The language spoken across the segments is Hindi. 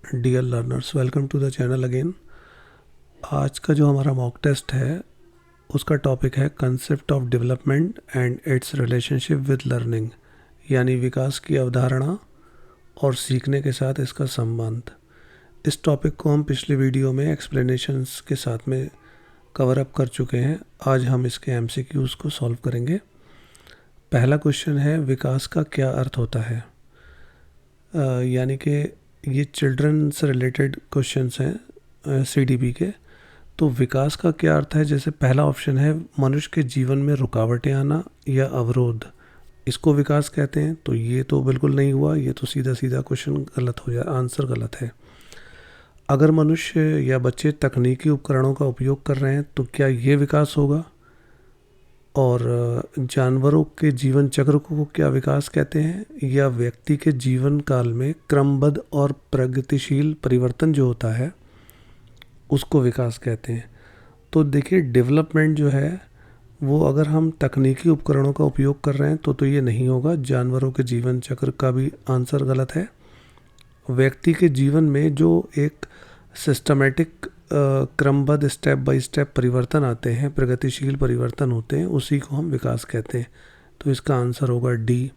Dear learners, welcome to the channel again. आज का जो हमारा मॉक टेस्ट है उसका टॉपिक है concept of development and it's relationship with learning, यानी विकास की अवधारणा और सीखने के साथ इसका संबंध। इस टॉपिक को हम पिछले वीडियो में एक्सप्लेनेशंस के साथ में कवर अप कर चुके हैं। आज हम इसके एमसीक्यूज़ को सॉल्व करेंगे। पहला क्वेश्चन है, विकास का क्या अर्थ होता है? यानी कि ये चिल्ड्रन से रिलेटेड क्वेश्चंस हैं सीडीपी के। तो विकास का क्या अर्थ है? जैसे पहला ऑप्शन है मनुष्य के जीवन में रुकावटें आना या अवरोध, इसको विकास कहते हैं। तो ये तो बिल्कुल नहीं हुआ, ये तो सीधा सीधा क्वेश्चन गलत हो जाए, आंसर गलत है। अगर मनुष्य या बच्चे तकनीकी उपकरणों का उपयोग कर रहे हैं तो क्या ये विकास होगा? और जानवरों के जीवन चक्र को क्या विकास कहते हैं? या व्यक्ति के जीवन काल में क्रमबद्ध और प्रगतिशील परिवर्तन जो होता है उसको विकास कहते हैं। तो देखिए, डेवलपमेंट जो है वो अगर हम तकनीकी उपकरणों का उपयोग कर रहे हैं तो ये नहीं होगा। जानवरों के जीवन चक्र का भी आंसर गलत है। व्यक्ति के जीवन में जो एक सिस्टमेटिक क्रमबद्ध स्टेप बाय स्टेप परिवर्तन आते हैं, प्रगतिशील परिवर्तन होते हैं, उसी को हम विकास कहते हैं। तो इसका आंसर होगा डी।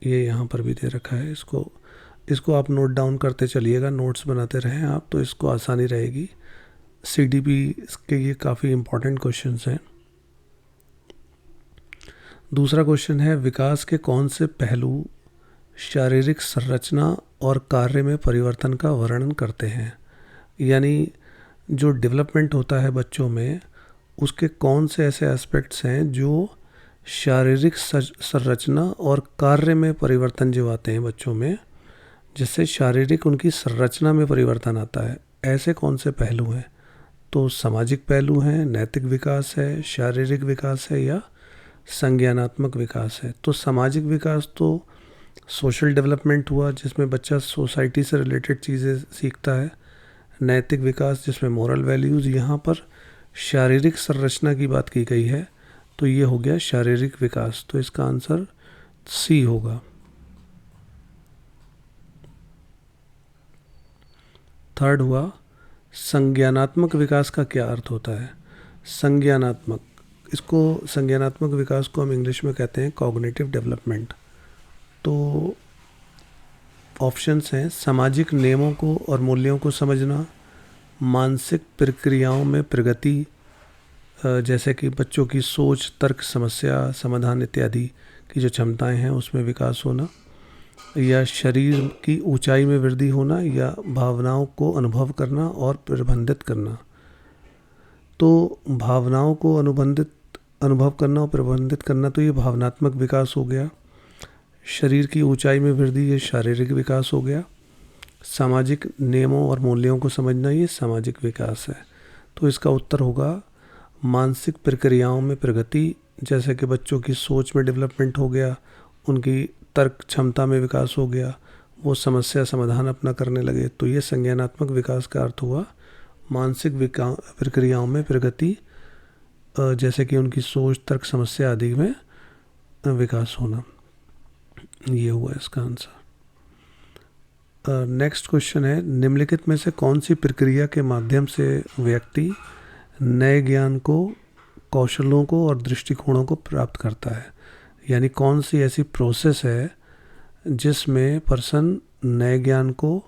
ये यहाँ पर भी दे रखा है, इसको आप नोट डाउन करते चलिएगा, नोट्स बनाते रहें आप, तो इसको आसानी रहेगी। सीडीपी के ये काफ़ी इम्पोर्टेंट क्वेश्चंस हैं। दूसरा क्वेश्चन है, विकास के कौन से पहलू शारीरिक संरचना और कार्य में परिवर्तन का वर्णन करते हैं? यानी जो डेवलपमेंट होता है बच्चों में, उसके कौन से ऐसे एस्पेक्ट्स हैं जो शारीरिक संरचना और कार्य में परिवर्तन जो आते हैं बच्चों में, जिससे शारीरिक उनकी संरचना में परिवर्तन आता है, ऐसे कौन से पहलू हैं? तो सामाजिक पहलू हैं, नैतिक विकास है, शारीरिक विकास है या संज्ञानात्मक विकास है? तो सामाजिक विकास तो सोशल डेवलपमेंट हुआ, जिसमें बच्चा सोसाइटी से रिलेटेड चीज़ें सीखता है। नैतिक विकास जिसमें मोरल वैल्यूज़। यहाँ पर शारीरिक संरचना की बात की गई है, तो ये हो गया शारीरिक विकास। तो इसका आंसर सी होगा। थर्ड हुआ, संज्ञानात्मक विकास का क्या अर्थ होता है? संज्ञानात्मक विकास को हम इंग्लिश में कहते हैं कॉग्निटिव डेवलपमेंट। तो ऑप्शंस हैं, सामाजिक नियमों को और मूल्यों को समझना, मानसिक प्रक्रियाओं में प्रगति, जैसे कि बच्चों की सोच, तर्क, समस्या समाधान इत्यादि की जो क्षमताएं हैं उसमें विकास होना, या शरीर की ऊंचाई में वृद्धि होना, या भावनाओं को अनुभव करना और प्रबंधित करना। तो भावनाओं को अनुभव करना और प्रबंधित करना, तो ये भावनात्मक विकास हो गया। शरीर की ऊंचाई में वृद्धि, ये शारीरिक विकास हो गया। सामाजिक नियमों और मूल्यों को समझना, ये सामाजिक विकास है। तो इसका उत्तर होगा मानसिक प्रक्रियाओं में प्रगति, जैसे कि बच्चों की सोच में डेवलपमेंट हो गया, उनकी तर्क क्षमता में विकास हो गया, वो समस्या समाधान अपना करने लगे। तो ये संज्ञानात्मक विकास का अर्थ हुआ मानसिक प्रक्रियाओं में प्रगति, जैसे कि उनकी सोच, तर्क, समस्या आदि में विकास होना। ये हुआ इसका आंसर। नेक्स्ट क्वेश्चन है, निम्नलिखित में से कौन सी प्रक्रिया के माध्यम से व्यक्ति नए ज्ञान को, कौशलों को और दृष्टिकोणों को प्राप्त करता है? यानी कौन सी ऐसी प्रोसेस है जिसमें पर्सन नए ज्ञान को,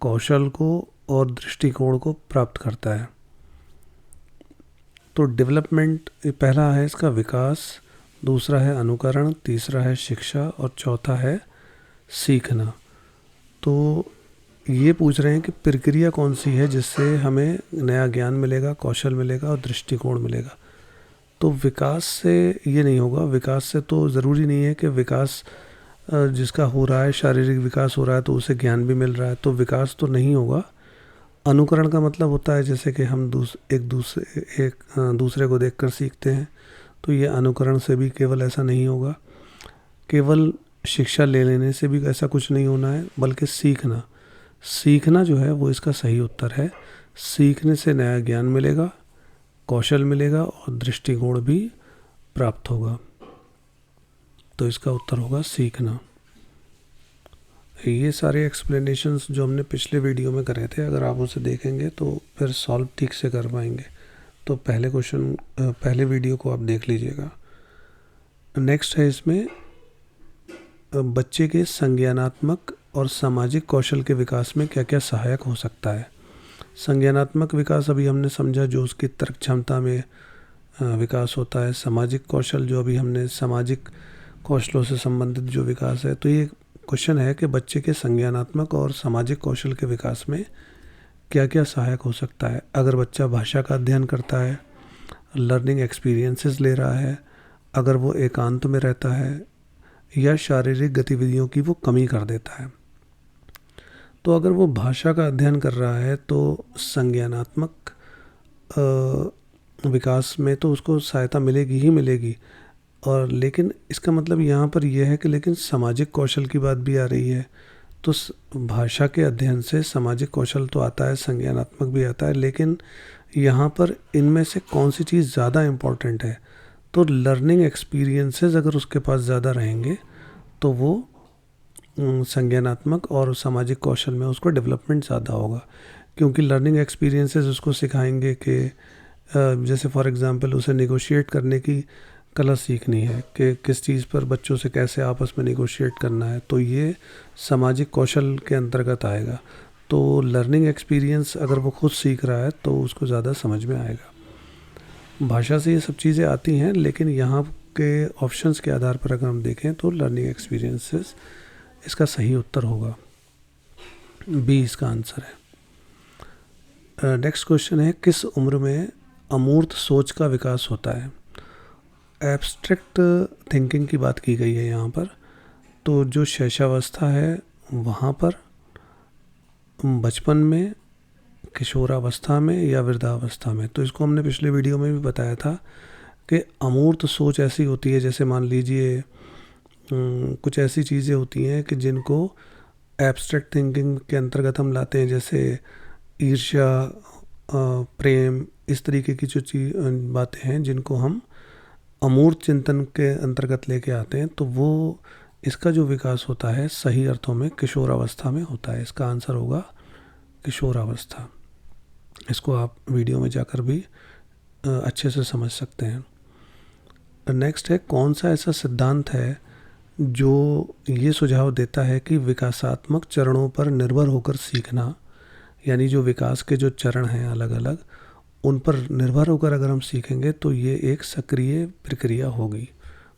कौशल को और दृष्टिकोण को प्राप्त करता है? तो डेवलपमेंट पहला है इसका विकास, दूसरा है अनुकरण, तीसरा है शिक्षा और चौथा है सीखना। तो ये पूछ रहे हैं कि प्रक्रिया कौन सी है जिससे हमें नया ज्ञान मिलेगा, कौशल मिलेगा और दृष्टिकोण मिलेगा। तो विकास से ये नहीं होगा। विकास से तो ज़रूरी नहीं है कि विकास जिसका हो रहा है, शारीरिक विकास हो रहा है तो उसे ज्ञान भी मिल रहा है, तो विकास तो नहीं होगा। अनुकरण का मतलब होता है जैसे कि हम एक दूसरे को देखकर सीखते हैं, तो ये अनुकरण से भी केवल ऐसा नहीं होगा। केवल शिक्षा ले लेने से भी ऐसा कुछ नहीं होना है, बल्कि सीखना जो है वो इसका सही उत्तर है। सीखने से नया ज्ञान मिलेगा, कौशल मिलेगा और दृष्टिकोण भी प्राप्त होगा। तो इसका उत्तर होगा सीखना। ये सारे एक्सप्लेनेशंस जो हमने पिछले वीडियो में करे थे, अगर आप उसे देखेंगे तो फिर सॉल्व ठीक से कर पाएंगे। तो पहले वीडियो को आप देख लीजिएगा। नेक्स्ट है इसमें बच्चे के संज्ञानात्मक और सामाजिक कौशल के विकास में क्या क्या सहायक हो सकता है। संज्ञानात्मक विकास अभी हमने समझा, जो उसकी तर्क क्षमता में विकास होता है। सामाजिक कौशल जो अभी हमने सामाजिक कौशलों से संबंधित जो विकास है। तो ये क्वेश्चन है कि बच्चे के संज्ञानात्मक और सामाजिक कौशल के विकास में क्या क्या सहायक हो सकता है। अगर बच्चा भाषा का अध्ययन करता है, लर्निंग एक्सपीरियंसेस ले रहा है, अगर वो एकांत में रहता है, या शारीरिक गतिविधियों की वो कमी कर देता है। तो अगर वो भाषा का अध्ययन कर रहा है तो संज्ञानात्मक विकास में तो उसको सहायता मिलेगी ही मिलेगी, और लेकिन इसका मतलब यहाँ पर यह है कि लेकिन सामाजिक कौशल की बात भी आ रही है। तो भाषा के अध्ययन से सामाजिक कौशल तो आता है, संज्ञानात्मक भी आता है, लेकिन यहाँ पर इनमें से कौन सी चीज़ ज़्यादा इम्पॉर्टेंट है। तो लर्निंग एक्सपीरियंसेस अगर उसके पास ज़्यादा रहेंगे तो वो संज्ञानात्मक और सामाजिक कौशल में उसको डेवलपमेंट ज़्यादा होगा, क्योंकि लर्निंग एक्सपीरियंसेस उसको सिखाएंगे कि जैसे फॉर एग्ज़ाम्पल उसे नेगोशिएट करने की कला सीखनी है कि किस चीज़ पर बच्चों से कैसे आपस में नेगोशिएट करना है, तो ये सामाजिक कौशल के अंतर्गत आएगा। तो लर्निंग एक्सपीरियंस अगर वो खुद सीख रहा है तो उसको ज़्यादा समझ में आएगा। भाषा से ये सब चीज़ें आती हैं, लेकिन यहाँ के ऑप्शंस के आधार पर अगर हम देखें तो लर्निंग एक्सपीरियंसेस इसका सही उत्तर होगा। बी इसका आंसर है। नेक्स्ट क्वेश्चन है, किस उम्र में अमूर्त सोच का विकास होता है। एब्स्ट्रैक्ट थिंकिंग की बात की गई है यहाँ पर। तो जो शैशवावस्था है वहाँ पर, बचपन में, किशोरावस्था में या वृद्धावस्था में। तो इसको हमने पिछले वीडियो में भी बताया था कि अमूर्त सोच ऐसी होती है, जैसे मान लीजिए कुछ ऐसी चीज़ें होती हैं कि जिनको एब्स्ट्रैक्ट थिंकिंग के अंतर्गत हम लाते हैं, जैसे ईर्ष्या, प्रेम, इस तरीके की जो बातें हैं जिनको हम अमूर्त चिंतन के अंतर्गत लेके आते हैं। तो वो इसका जो विकास होता है सही अर्थों में किशोरावस्था में होता है। इसका आंसर होगा किशोरावस्था। इसको आप वीडियो में जाकर भी अच्छे से समझ सकते हैं। नेक्स्ट है, कौन सा ऐसा सिद्धांत है जो ये सुझाव देता है कि विकासात्मक चरणों पर निर्भर होकर सीखना, यानी जो विकास के जो चरण हैं अलग अलग, उन पर निर्भर होकर अगर हम सीखेंगे तो ये एक सक्रिय प्रक्रिया होगी।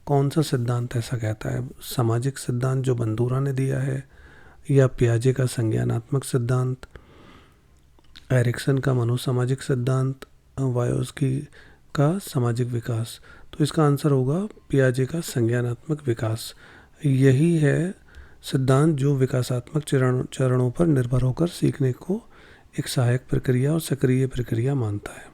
कौन सा सिद्धांत ऐसा कहता है। सामाजिक सिद्धांत जो बंदूरा ने दिया है, या पियाजे का संज्ञानात्मक सिद्धांत, एरिक्सन का मनोसामाजिक सिद्धांत, वायोस्की का सामाजिक विकास। तो इसका आंसर होगा पियाजे का संज्ञानात्मक विकास। यही है सिद्धांत जो विकासात्मक चरणों पर निर्भर होकर सीखने को एक सहायक प्रक्रिया और सक्रिय प्रक्रिया मानता है।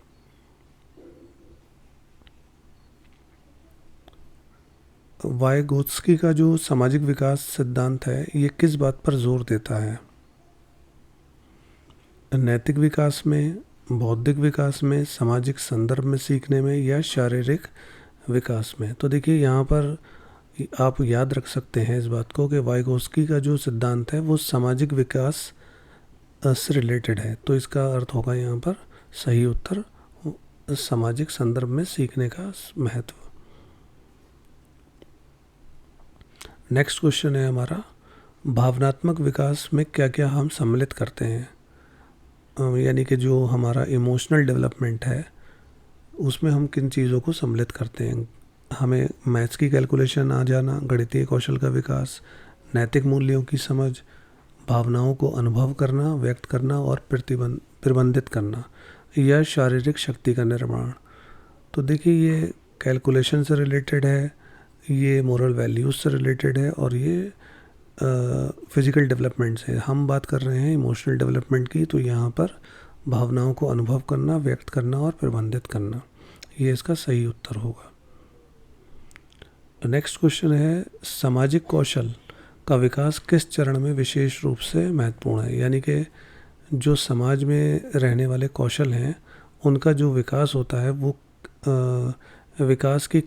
वाइगोत्स्की का जो सामाजिक विकास सिद्धांत है ये किस बात पर जोर देता है। नैतिक विकास में, बौद्धिक विकास में, सामाजिक संदर्भ में सीखने में, या शारीरिक विकास में। तो देखिए यहाँ पर आप याद रख सकते हैं इस बात को कि वाइगोत्स्की का जो सिद्धांत है वो सामाजिक विकास से रिलेटेड है। तो इसका अर्थ होगा यहाँ पर सही उत्तर सामाजिक संदर्भ में सीखने का महत्व। नेक्स्ट क्वेश्चन है हमारा, भावनात्मक विकास में क्या क्या हम सम्मिलित करते हैं। यानी कि जो हमारा इमोशनल डेवलपमेंट है उसमें हम किन चीज़ों को सम्मिलित करते हैं। हमें मैथ्स की कैलकुलेशन आ जाना, गणितीय कौशल का विकास, नैतिक मूल्यों की समझ, भावनाओं को अनुभव करना, व्यक्त करना और प्रबंधित करना, या शारीरिक शक्ति का निर्माण। तो देखिए ये कैलकुलेशन से रिलेटेड है, ये मोरल वैल्यूज़ से रिलेटेड है, और ये फिज़िकल डेवलपमेंट से। हम बात कर रहे हैं इमोशनल डेवलपमेंट की। तो यहाँ पर भावनाओं को अनुभव करना, व्यक्त करना और प्रबंधित करना, ये इसका सही उत्तर होगा। नेक्स्ट क्वेश्चन है, सामाजिक कौशल का विकास किस चरण में विशेष रूप से महत्वपूर्ण है। यानी कि जो समाज में रहने वाले कौशल हैं उनका जो विकास होता है वो विकास की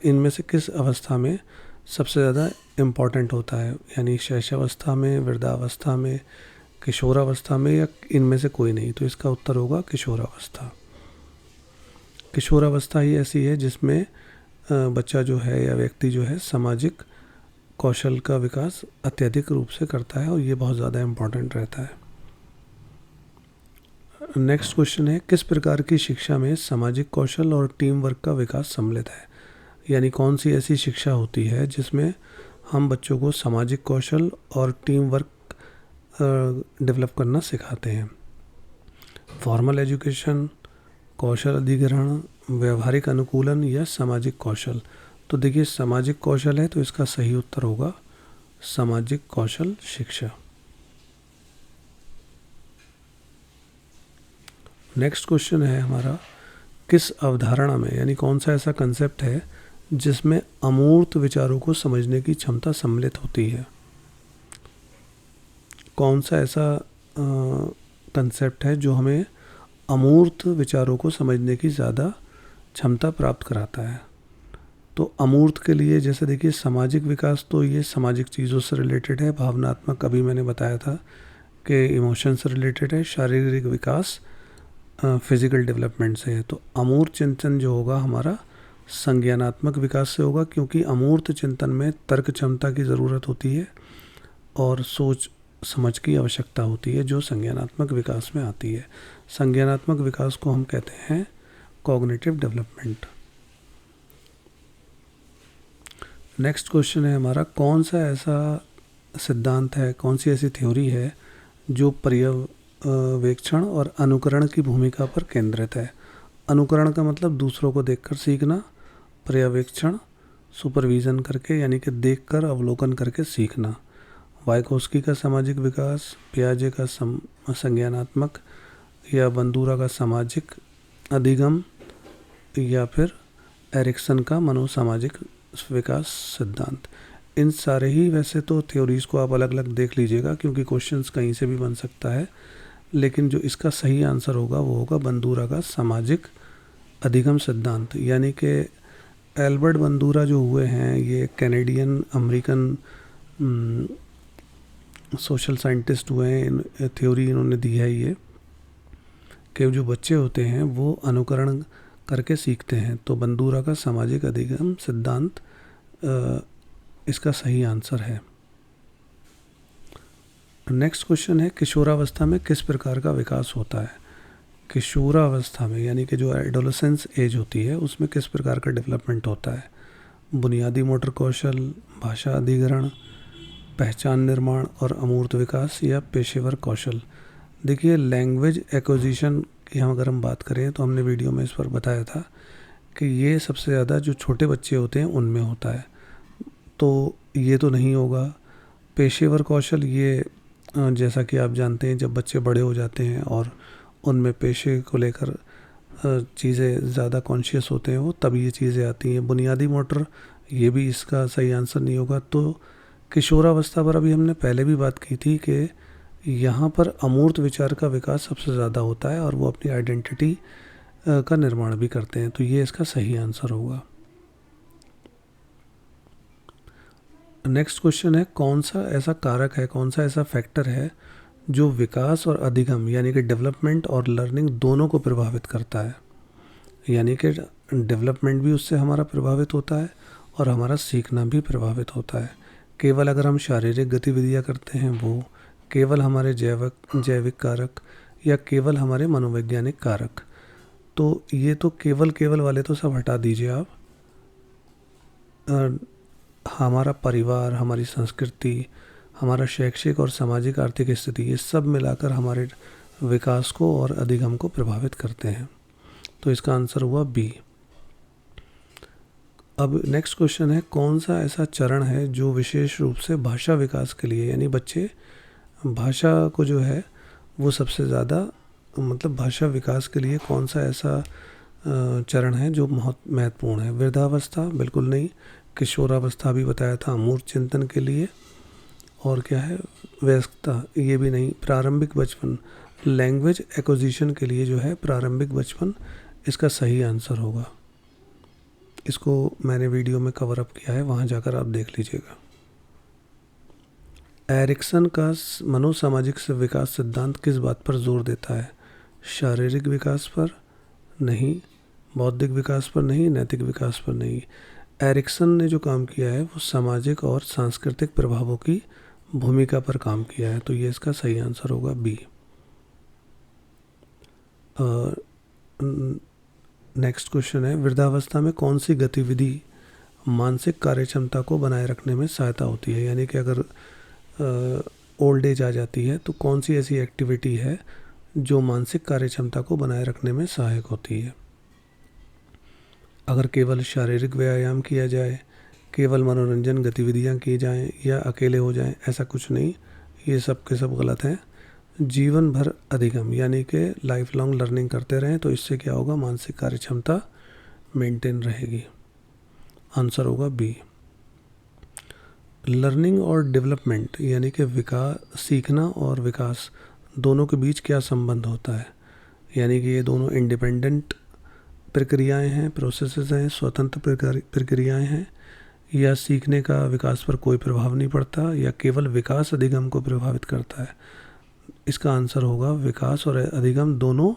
इनमें से किस अवस्था में सबसे ज़्यादा इम्पॉर्टेंट होता है, यानी शैशवावस्था में, वृद्धावस्था में, किशोरावस्था में, या इनमें से कोई नहीं। तो इसका उत्तर होगा किशोरावस्था। किशोरावस्था ही ऐसी है जिसमें बच्चा जो है या व्यक्ति जो है सामाजिक कौशल का विकास अत्यधिक रूप से करता है, और ये बहुत ज़्यादा इम्पॉर्टेंट रहता है। नेक्स्ट क्वेश्चन है, किस प्रकार की शिक्षा में सामाजिक कौशल और टीम वर्क का विकास सम्मिलित है? यानी कौन सी ऐसी शिक्षा होती है जिसमें हम बच्चों को सामाजिक कौशल और टीम वर्क डेवलप करना सिखाते हैं? फॉर्मल एजुकेशन, कौशल अधिग्रहण, व्यवहारिक अनुकूलन, या सामाजिक कौशल? तो देखिए, सामाजिक कौशल है तो इसका सही उत्तर होगा सामाजिक कौशल शिक्षा। नेक्स्ट क्वेश्चन है हमारा, किस अवधारणा में, यानी कौन सा ऐसा कंसेप्ट है जिसमें अमूर्त विचारों को समझने की क्षमता सम्मिलित होती है? कौन सा ऐसा कंसेप्ट है जो हमें अमूर्त विचारों को समझने की ज़्यादा क्षमता प्राप्त कराता है? तो अमूर्त के लिए जैसे देखिए, सामाजिक विकास तो ये सामाजिक चीज़ों से रिलेटेड है, भावनात्मक अभी मैंने बताया था कि इमोशन से रिलेटेड है, शारीरिक विकास फिजिकल डेवलपमेंट से है। तो अमूर्त चिंतन जो होगा हमारा संज्ञानात्मक विकास से होगा, क्योंकि अमूर्त चिंतन में तर्क क्षमता की ज़रूरत होती है और सोच समझ की आवश्यकता होती है, जो संज्ञानात्मक विकास में आती है। संज्ञानात्मक विकास को हम कहते हैं कॉग्निटिव डेवलपमेंट। नेक्स्ट क्वेश्चन है हमारा, कौन सा ऐसा सिद्धांत है, कौन सी ऐसी थ्योरी है जो पर्यवेक्षण और अनुकरण की भूमिका पर केंद्रित है? अनुकरण का मतलब दूसरों को देखकर सीखना, पर्यवेक्षण सुपरविज़न करके, यानी कि देखकर अवलोकन करके सीखना। वाइकोस्की का सामाजिक विकास, पियाजे का संज्ञानात्मक, या बंदूरा का सामाजिक अधिगम, या फिर एरिक्सन का मनोसामाजिक विकास सिद्धांत। इन सारे ही वैसे तो थ्योरीज़ को आप अलग अलग देख लीजिएगा, क्योंकि क्वेश्चंस कहीं से भी बन सकता है, लेकिन जो इसका सही आंसर होगा वो होगा बंदूरा का सामाजिक अधिगम सिद्धांत। यानी कि एल्बर्ट बंदूरा जो हुए हैं, ये कैनेडियन अमेरिकन सोशल साइंटिस्ट हुए हैं। थ्योरी इन्होंने दी है ये कि जो बच्चे होते हैं वो अनुकरण करके सीखते हैं। तो बंदूरा का सामाजिक अधिगम सिद्धांत इसका सही आंसर है। नेक्स्ट क्वेश्चन है, किशोरावस्था में किस प्रकार का विकास होता है? किशोरावस्था में यानी कि जो एडोलेसेंस एज होती है उसमें किस प्रकार का डेवलपमेंट होता है? बुनियादी मोटर कौशल, भाषा अधिग्रहण, पहचान निर्माण और अमूर्त विकास, या पेशेवर कौशल? देखिए, लैंग्वेज एक्विजिशन की अगर हम बात करें तो हमने वीडियो में इस पर बताया था कि ये सबसे ज़्यादा जो छोटे बच्चे होते हैं उनमें होता है, तो ये तो नहीं होगा। पेशेवर कौशल ये जैसा कि आप जानते हैं, जब बच्चे बड़े हो जाते हैं और उनमें पेशे को लेकर चीज़ें ज़्यादा कॉन्शियस होते हैं, वो तब ये चीज़ें आती हैं। बुनियादी मोटर, ये भी इसका सही आंसर नहीं होगा। तो किशोरावस्था पर अभी हमने पहले भी बात की थी कि यहाँ पर अमूर्त विचार का विकास सबसे ज़्यादा होता है और वो अपनी आइडेंटिटी का निर्माण भी करते हैं, तो ये इसका सही आंसर होगा। नेक्स्ट क्वेश्चन है, कौन सा ऐसा कारक है, कौन सा ऐसा फैक्टर है जो विकास और अधिगम यानी कि डेवलपमेंट और लर्निंग दोनों को प्रभावित करता है? यानी कि डेवलपमेंट भी उससे हमारा प्रभावित होता है और हमारा सीखना भी प्रभावित होता है। केवल अगर हम शारीरिक गतिविधियाँ करते हैं वो, केवल हमारे जैविक कारक, या केवल हमारे मनोवैज्ञानिक कारक? तो ये तो केवल वाले तो सब हटा दीजिए आप। हमारा परिवार, हमारी संस्कृति, हमारा शैक्षिक और सामाजिक आर्थिक स्थिति, ये सब मिलाकर हमारे विकास को और अधिगम को प्रभावित करते हैं। तो इसका आंसर हुआ बी। अब नेक्स्ट क्वेश्चन है, कौन सा ऐसा चरण है जो विशेष रूप से भाषा विकास के लिए, यानी बच्चे भाषा को जो है वो सबसे ज़्यादा, मतलब भाषा विकास के लिए कौन सा ऐसा चरण है जो बहुत महत्वपूर्ण है? वृद्धावस्था? बिल्कुल नहीं। किशोरावस्था भी बताया था अमूर्त चिंतन के लिए। और क्या है? वयस्कता? ये भी नहीं। प्रारंभिक बचपन, लैंग्वेज एक्विजिशन के लिए जो है प्रारंभिक बचपन इसका सही आंसर होगा। इसको मैंने वीडियो में कवर अप किया है, वहाँ जाकर आप देख लीजिएगा। एरिक्सन का मनोसामाजिक विकास सिद्धांत किस बात पर जोर देता है? शारीरिक विकास पर नहीं, बौद्धिक विकास पर नहीं, नैतिक विकास पर नहीं। एरिक्सन ने जो काम किया है वो सामाजिक और सांस्कृतिक प्रभावों की भूमिका पर काम किया है, तो ये इसका सही आंसर होगा बी। नेक्स्ट क्वेश्चन है, वृद्धावस्था में कौन सी गतिविधि मानसिक कार्यक्षमता को बनाए रखने में सहायता होती है? यानी कि अगर ओल्ड एज आ जाती है तो कौन सी ऐसी एक्टिविटी है जो मानसिक कार्यक्षमता को बनाए रखने में सहायक होती है? अगर केवल शारीरिक व्यायाम किया जाए, केवल मनोरंजन गतिविधियां की जाएं या अकेले हो जाएं, ऐसा कुछ नहीं, ये सब के सब गलत हैं। जीवन भर अधिगम यानी कि लाइफ लॉन्ग लर्निंग करते रहें, तो इससे क्या होगा, मानसिक कार्यक्षमता मेंटेन रहेगी। आंसर होगा बी। लर्निंग और डेवलपमेंट यानी कि विकास, सीखना और विकास दोनों के बीच क्या संबंध होता है? यानी कि ये दोनों इंडिपेंडेंट प्रक्रियाएं हैं, प्रोसेसेस हैं, स्वतंत्र प्रक्रियाएं हैं, या सीखने का विकास पर कोई प्रभाव नहीं पड़ता, या केवल विकास अधिगम को प्रभावित करता है? इसका आंसर होगा विकास और अधिगम दोनों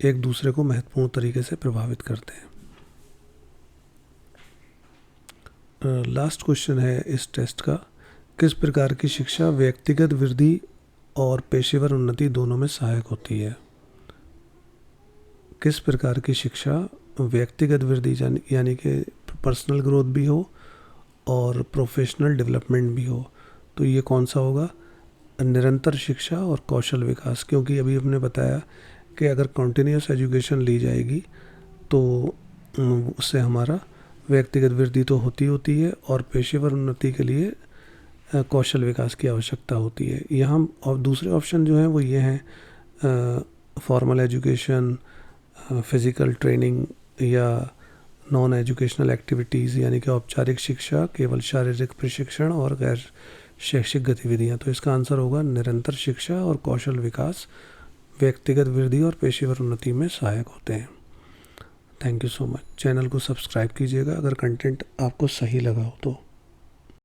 एक दूसरे को महत्वपूर्ण तरीके से प्रभावित करते हैं। लास्ट क्वेश्चन है इस टेस्ट का, किस प्रकार की शिक्षा व्यक्तिगत वृद्धि और पेशेवर उन्नति दोनों में सहायक होती है? किस प्रकार की शिक्षा व्यक्तिगत वृद्धि यानी कि पर्सनल ग्रोथ भी हो और प्रोफेशनल डेवलपमेंट भी हो, तो ये कौन सा होगा? निरंतर शिक्षा और कौशल विकास, क्योंकि अभी हमने बताया कि अगर कंटिन्यूस एजुकेशन ली जाएगी तो उससे हमारा व्यक्तिगत वृद्धि तो होती है और पेशेवर उन्नति के लिए कौशल विकास की आवश्यकता होती है। यहाँ और दूसरे ऑप्शन जो हैं वो ये हैं, फॉर्मल एजुकेशन, फिज़िकल ट्रेनिंग या नॉन एजुकेशनल एक्टिविटीज़ यानी कि औपचारिक शिक्षा, केवल शारीरिक प्रशिक्षण और गैर शैक्षिक गतिविधियाँ। तो इसका आंसर होगा निरंतर शिक्षा और कौशल विकास व्यक्तिगत वृद्धि और पेशेवर उन्नति में सहायक होते हैं। Thank you so much. Channel को सब्सक्राइब कीजिएगा अगर कंटेंट आपको सही लगा हो तो।